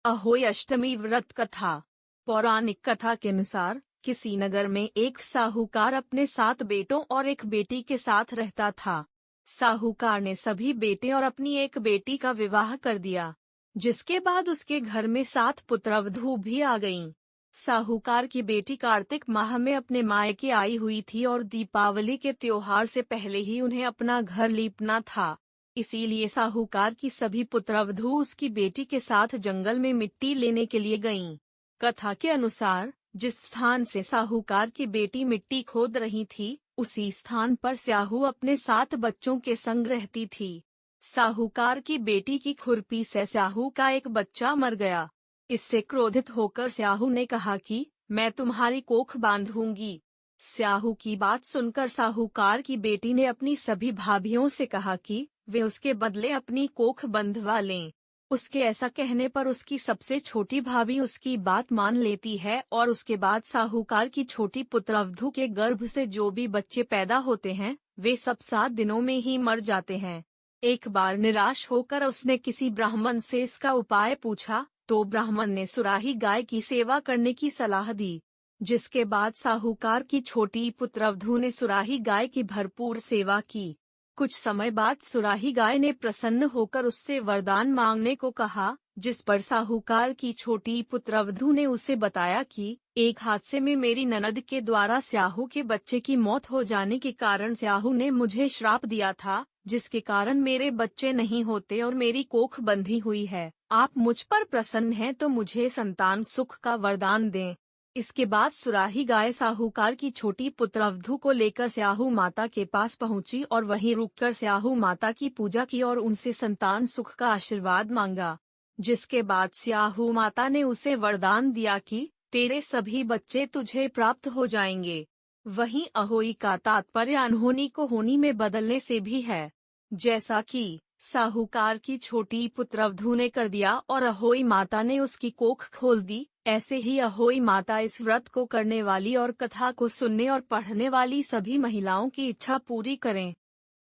अहोई अष्टमी व्रत कथा। पौराणिक कथा के अनुसार किसी नगर में एक साहूकार अपने 7 बेटों और एक बेटी के साथ रहता था। साहूकार ने सभी बेटे और अपनी एक बेटी का विवाह कर दिया, जिसके बाद उसके घर में 7 पुत्रवधू भी आ गईं। साहूकार की बेटी कार्तिक माह में अपने मायके आई हुई थी और दीपावली के त्योहार से पहले ही उन्हें अपना घर लीपना था। इसीलिए साहूकार की सभी पुत्रवधू उसकी बेटी के साथ जंगल में मिट्टी लेने के लिए गईं। कथा के अनुसार जिस स्थान से साहूकार की बेटी मिट्टी खोद रही थी, उसी स्थान पर स्याहू अपने 7 बच्चों के संग रहती थी। साहूकार की बेटी की खुरपी से स्याहू का एक बच्चा मर गया। इससे क्रोधित होकर स्याहू ने कहा कि मैं तुम्हारी कोख बांधूंगी। स्याहू की बात सुनकर साहूकार की बेटी ने अपनी सभी भाभियों से कहा कि वे उसके बदले अपनी कोख बंधवा लें। उसके ऐसा कहने पर उसकी सबसे छोटी भाभी उसकी बात मान लेती है और उसके बाद साहूकार की छोटी पुत्रवधू के गर्भ से जो भी बच्चे पैदा होते हैं, वे सब 7 दिनों में ही मर जाते हैं। एक बार निराश होकर उसने किसी ब्राह्मण से इसका उपाय पूछा, तो ब्राह्मण ने सुराही गाय की सेवा करने की सलाह दी। जिसके बाद साहूकार की छोटी पुत्रवधू ने सुराही गाय की भरपूर सेवा की। कुछ समय बाद सुराही गाय ने प्रसन्न होकर उससे वरदान मांगने को कहा, जिस पर साहूकार की छोटी पुत्रवधू ने उसे बताया कि एक हादसे में मेरी ननद के द्वारा स्याहू के बच्चे की मौत हो जाने के कारण स्याहू ने मुझे श्राप दिया था, जिसके कारण मेरे बच्चे नहीं होते और मेरी कोख बंधी हुई है। आप मुझ पर प्रसन्न हैं तो मुझे संतान सुख का वरदान दें। इसके बाद सुराही गाय साहूकार की छोटी पुत्रवधू को लेकर स्याहू माता के पास पहुंची और वहीं रुककर स्याहू माता की पूजा की और उनसे संतान सुख का आशीर्वाद मांगा। जिसके बाद स्याहू माता ने उसे वरदान दिया कि तेरे सभी बच्चे तुझे प्राप्त हो जाएंगे। वहीं अहोई का तात्पर्य अनहोनी को होनी में बदलने से भी है। जैसा कि साहूकार की छोटी पुत्रवधू ने कर दिया और अहोई माता ने उसकी कोख खोल दी, ऐसे ही अहोई माता इस व्रत को करने वाली और कथा को सुनने और पढ़ने वाली सभी महिलाओं की इच्छा पूरी करें।